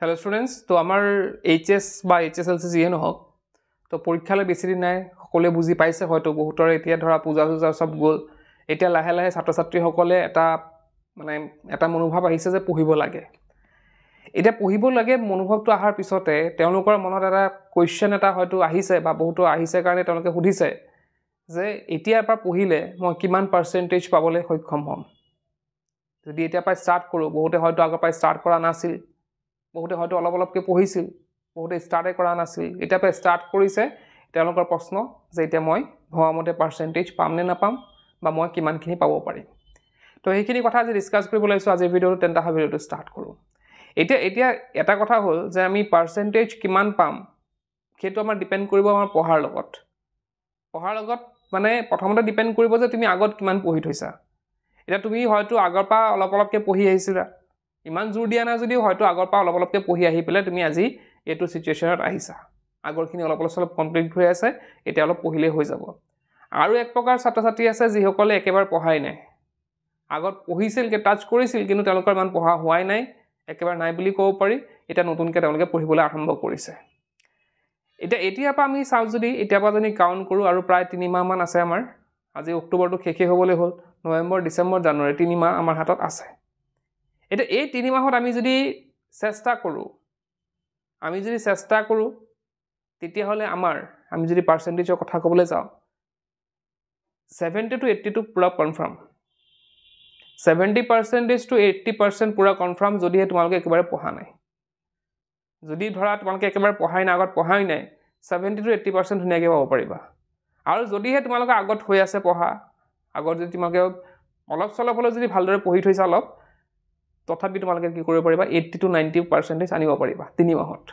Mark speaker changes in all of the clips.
Speaker 1: hello students तो आमार HS বা এইচএসএলসি যিয়ে নহওক তো পৰীক্ষালৈ বেছি দিন নাই সকলোৱে বুজি পাইছে হয়তো বহুতৰ এতিয়া ধৰা পূজা পূজা সব গ'ল এতিয়া লাহে লাহে ছাত্ৰ ছাত্ৰীসকলে এটা মনোভাৱ আহিছে যে পঢ়িব লাগে এতিয়া পঢ়িব লাগে মনোভাৱটো আহাৰ পিছতে তেওঁলোকৰ মনত এটা কোৱেশ্চন এটা হয়তো আহিছে বা বহুতো আহিছে কাৰণে তেওঁলোকে সুধিছে যে এতিয়াৰ পৰা পঢ়িলে মই কিমান পাৰ্চেন্টেজ পাবলৈ সক্ষম হ'ম যদি এতিয়া পৰা ষ্টাৰ্ট কৰো বহুতে হয়তো আগৰ পৰা ষ্টাৰ্ট কৰা নাছিল বহুতে হয়তো অলপকে পঢ়িছিল বহুতে ষ্টাৰ্টে কৰা নাছিল এটা পৰা ষ্টাৰ্ট কৰিছে তেওঁলোকৰ প্ৰশ্ন যে এতিয়া মই ভৱামতে পাৰ্চেন্টেজ পাম নে নাপাম বা মই কিমানখিনি পাব পাৰিম তো এইখিনি কথা আজি ডিসকাস কৰিব লৈছো আজি ভিডিওটো তেন্তা ভিডিওটো ষ্টাৰ্ট কৰো এতিয়া এটা কথা হ'ল যে আমি পাৰ্চেন্টেজ কিমান পাম সেইটো আমাৰ ডিপেন্ড কৰিব আমাৰ পঢ়াৰ লগত মানে প্ৰথমতে ডিপেন্ড কৰিব যে তুমি আগত কিমান পঢ়ি থৈছা এটা তুমি হয়তো আগৰ পৰা অলপকে পঢ়ি আহিছিলা ইমান জোৰ দিয়া না যদিও হয়তো আগৰ পৰা অলপকে পঢ়ি আহি পেলে তুমি আজি এটো সিচুৱেচনত আহিছা আগৰখিনি অলপ কমপ্লিট হৈ আছে এতিয়া অলপ পঢ়িলে হৈ যাব আৰু এক প্ৰকাৰ ছাত্ৰ ছাত্ৰী আছে যিসকলে একেবাৰে পঢ়াই নাই আগত পঢ়িছিল কে টাচ কৰিছিল কিন্তু তেওঁলোকৰ মান পঢ়া হোৱাই নাই একেবাৰে নাই বুলি ক'ব পাৰি এটা নতুনকে তেওঁলোকে পঢ়িবলৈ আৰম্ভ কৰিছে এতিয়া পৰা আমি চাও যদি এতিয়া পৰা যদি কাউন্ট কৰো আৰু প্ৰায় 3 মাহ মান আছে আমাৰ আজি অক্টোবৰটো শেষে হ'বলৈ হ'ল নৱেম্বৰ ডিসেম্বৰ জানুৱাৰী 3 মাহ আমাৰ হাতত আছে এটা এই 3 মাহত আমি যদি চেষ্টা কৰো তেতিয়া হলে আমি যদি পাৰ্চেন্টেজৰ কথা ক'বলৈ যাও 70 to 82 পুৰা কনফাৰ্ম 70% to 80% পুৰা কনফাৰ্ম যদি তোমালোকে একেবাৰে পঢ়া নাই যদি ধৰা তোমালোকে একেবাৰে পঢ়াই না আগত পঢ়াই নাই 70 to 80% ধুনিয়াকে পাব পাৰিবা আৰু যদিহে তোমালোকে আগত হৈ আছে পঢ়া আগত যদি তোমালোকে অলপ চলপ হলে যদি ভালদৰে পঢ়ি থৈছা অলপ তথাপি তোমালোকে কি কৰিব পাৰিবা 80 to 90% আনিব পাৰিবা 3 মাহত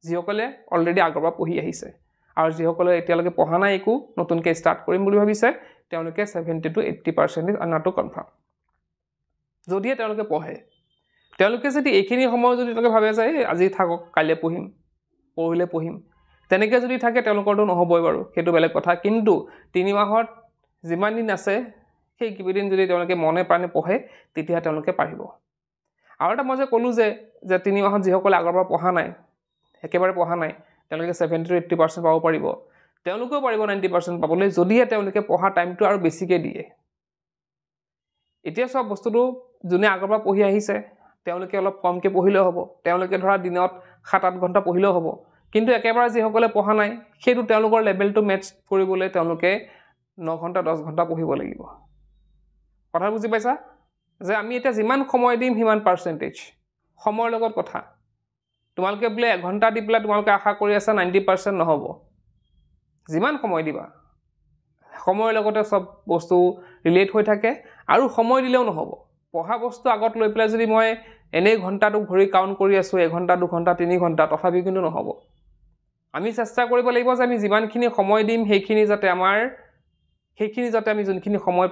Speaker 1: যিসকলে অলৰেডি আগৰ পৰা পঢ়ি আহিছে আৰু যিসকলে এতিয়ালৈকে পঢ়া নাই একো নতুনকে ষ্টাৰ্ট কৰিম বুলি ভাবিছে তেওঁলোকে 70 to 80% আনাটো কনফাৰ্ম যদিহে তেওঁলোকে পঢ়ে তেওঁলোকে যদি এইখিনি সময় যদি তেওঁলোকে ভাবে যে আজি থাকক কাইলে পঢ়িম তেনেকে যদি থাকে তেওঁলোকৰটো নহবই বাৰু সেইটো বেলেগ কথা কিন্তু 3 মাহত যিমান দিন আছে সেই কিবিদিন যদি তেওঁলোকে মনে প্ৰাণে পঢ়ে তেতিয়া তেওঁলোকে পাৰিব আৰু এটা মই যে ক'লো যে 3 মাহত যিসকলে আগৰ পৰা পঢ়া নাই একেবাৰে পঢ়া নাই তেওঁলোকে 70 to 80% পাব পাৰিব তেওঁলোকেও পাৰিব 90% পাবলৈ যদিহে তেওঁলোকে পঢ়া টাইমটো আৰু বেছিকে দিয়ে এতিয়া সব বস্তুটো যোনে আগৰ পৰা পঢ়ি আহিছে তেওঁলোকে অলপ কমকে পঢ়িলেও হ'ব তেওঁলোকে ধৰা দিনত 7-8 ঘণ্টা পঢ়িলেও হ'ব কিন্তু একেবাৰে যিসকলে পঢ়া নাই সেইটো তেওঁলোকৰ লেভেলটো মেচ কৰিবলৈ তেওঁলোকে 9 ঘণ্টা 10 ঘণ্টা পঢ়িব লাগিব কথা বুজি পাইছা যে আমি এটা যিমান সময় দিম হিমান পাৰ্চেন্টেজ সময়ৰ লগত কথা তোমালোকে বলে 1 ঘণ্টা দি পেলা তোমালোকে আশা কৰি আছা 90% নহব যিমান সময় দিবা সময়ৰ লগতে সব বস্তু ৰিলেট হৈ থাকে আৰু সময় দিলেও নহব পঢ়া বস্তু আগত লৈ পেলা যদি মই এনে ঘণ্টাটো ঘৰি কাউন্ট কৰি আছো 1 ঘণ্টা 2 ঘণ্টা 3 ঘণ্টা তথাপি কিন্তু নহব আমি চেষ্টা কৰিব লাগিব যে আমি যিমানখিনি সময় দিম সেইখিনি যাতে আমি যোনখিনি সময়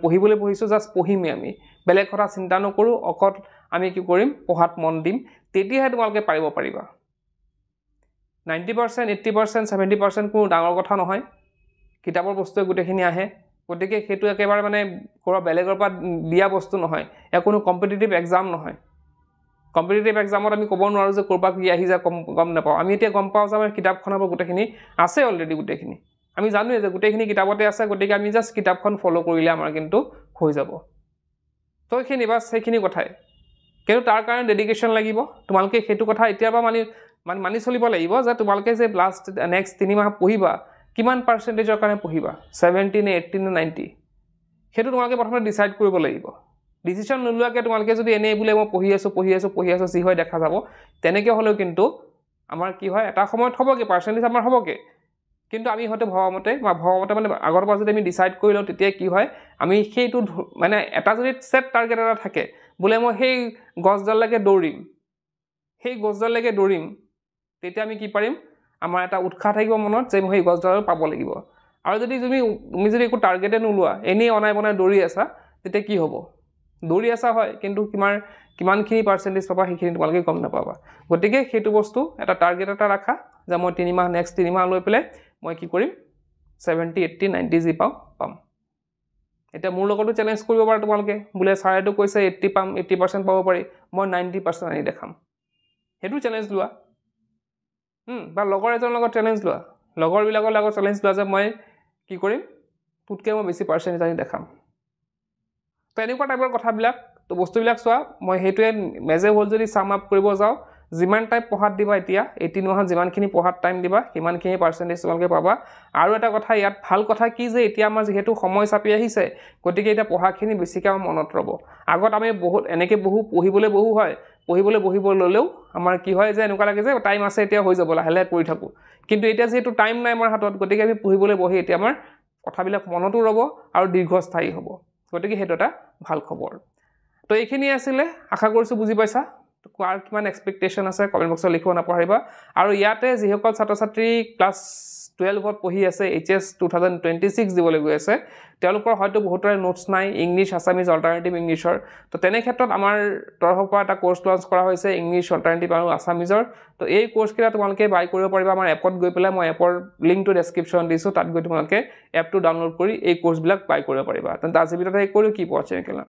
Speaker 1: পঢ়িবলৈ পঢ়িছো জাস্ট পঢ়িমে আমি বেলেগ কথা চিন্তা নকৰো অকল আমি কি কৰিম পঢ়াত মন দিম তেতিয়াহে তোমালোকে পাৰিবা 90% 80% 70% কোনো ডাঙৰ কথা নহয় কিতাপৰ বস্তুৱে গুটেখিনি আহে গতিকে হেতু একেবাৰে মানে কৰা বেলেগৰ পৰা দিয়া বস্তু নহয় এ কোনো কম্পিটিটিভ এক্সাম নহয় কম্পিটিটিভ এক্সামত আমি ক'ব নোৱাৰো যে কৰবা কি আহি যা গম নাপাও আমি এতিয়া গম পাও যে আমাৰ কিতাপখনৰ গুটেখিনি আছে অলৰেডি গুটেখিনি আমি জানো যে গুটেখিনি কিতাপতে আছে গতিকে আমি জাস্ট কিতাপখন ফলো কৰিলে আমাৰ কিন্তু হৈ যাব তো এইখিনি বাস সেইখিনি কথাই কিন্তু তাৰ কাৰণে ডেডিকেশন লাগিব তোমালোকে হেতু কথা এতিয়া বা মানি চলিব লাগিব যে তোমালোকে যে লাষ্ট নেক্সট 3 মাহ পঢ়িবা কিমান পাৰ্চেন্টেজৰ কাৰণে পঢ়িবা 70 নে 80 নে 90 হেতু তোমালোকে প্ৰথমে ডিসাইড কৰিব লাগিব ডিসিশন নলুৱাকে তোমালোকে যদি এনে বুলে মই পঢ়ি আছো যি হয় দেখা যাব তেনেকে হলেও কিন্তু আমাৰ কি হয় এটা সময়ত হবকে পাৰ্চেন্টেজ আমাৰ হবকে কিন্তু আমি হয়তো ভৱামতে মানে আগৰ পৰা যদি আমি ডিসাইড কৰি লও তেতিয়া কি হয় আমি সেইটো মানে এটা যদি সেট টাৰ্গেট এটা থাকে বুলে মই সেই গছডাললৈকে দৌৰিম তেতিয়া আমি কি পাৰিম আমাৰ এটা উৎসাহ থাকিব মনত যে মই এই গছডাল পাব লাগিব আৰু যদি তুমি যদি একো টাৰ্গেটে নলুৱা এনে অনাই বনাই দৌৰি আছা তেতিয়া কি হ'ব দৌৰি আছা হয় কিন্তু কিমানখিনি পাৰ্চেন্টেজ পাবা সেইখিনি তোমালোকে গম নাপাবা গতিকে হেতু বস্তু এটা টাৰ্গেট এটা ৰাখা যে মই 3 মাহ নেক্সট 3 মাহ লৈ পেলে মই কি কৰিম 70 80 90 জি পাম এটা মোৰ লগতো চ্যালেঞ্জ কৰিব পাৰা তোমালোকে বুলে ছাৰেটো কৈছে 80 পাম 80% পাব পাৰি মই 90% আনি দেখাম সেইটো চেলেঞ্জ লোৱা বা লগৰ এজনৰ লগত চেলেঞ্জ লোৱা লগৰবিলাকৰ লগত চেলেঞ্জ লোৱা যে মই কি কৰিম তোতকৈ মই বেছি পাৰ্চেণ্টেজ আনি দেখাম তো এনেকুৱা টাইপৰ কথাবিলাক তো বস্তুবিলাক চোৱা মই সেইটোৱে মেজে হ'ল যদি চাম আপ কৰিব যাওঁ যিমান টাইপ পঢ়াত দিবা এতিয়া 18 মাহত যিমানখিনি পঢ়াত টাইম দিবা সিমানখিনি পাৰ্চেণ্টেজ তোমালোকে পাবা আৰু এটা কথা ইয়াত ভাল কথা কি যে এতিয়া আমাৰ যিহেতু সময় চাপি আহিছে গতিকে এতিয়া পঢ়াখিনি বেছিকৈ আমাৰ মনত ৰ'ব আগত আমি বহুত এনেকৈ পঢ়িবলৈ হয় পঢ়িব ল'লেও আমাৰ কি হয় যে এনেকুৱা লাগে যে টাইম আছে এতিয়া হৈ যাব লাহে লাহে পঢ়ি থাকোঁ কিন্তু এতিয়া যিহেতু টাইম নাই আমাৰ হাতত গতিকে আমি পঢ়িবলৈ বহি এতিয়া আমাৰ কথাবিলাক মনতো ৰ'ব আৰু দীৰ্ঘস্থায়ী হ'ব গতিকে সেইটো এটা ভাল খবৰ তো এইখিনি আছিলে আশা কৰিছোঁ বুজি পাইছা কাৰ কিমান এক্সপেক্টেশ্যন আছে কমেণ্ট বক্সত লিখিব নাপাহৰিবা আৰু ইয়াতে যিসকল ছাত্ৰ ছাত্ৰী ক্লাছ 12ত পঢ়ি আছে HS 2026 দিবলৈ গৈ আছে তেওঁলোকৰ হয়তো বহুতৰে নোটছ নাই ইংলিছ আছামিজ অল্টাৰনেটিভ ইংলিছৰ তো তেনে ক্ষেত্ৰত আমাৰ তৰফৰ পৰা এটা কোৰ্চ লঞ্চ কৰা হৈছে ইংলিছ অল্টাৰনেটিভ আৰু আছামিজৰ তো এই কোৰ্চকেইটা তোমালোকে বাই কৰিব পাৰিবা আমাৰ এপত গৈ পেলাই মই এপৰ লিংকটো ডেছক্ৰিপশ্যন দিছোঁ তাত গৈ তোমালোকে এপটো ডাউনলোড কৰি এই কোৰ্চবিলাক বাই কৰিব পাৰিবা তেন্তে আজি ভিডিঅ'টো শেষ কৰোঁ কি পোৱা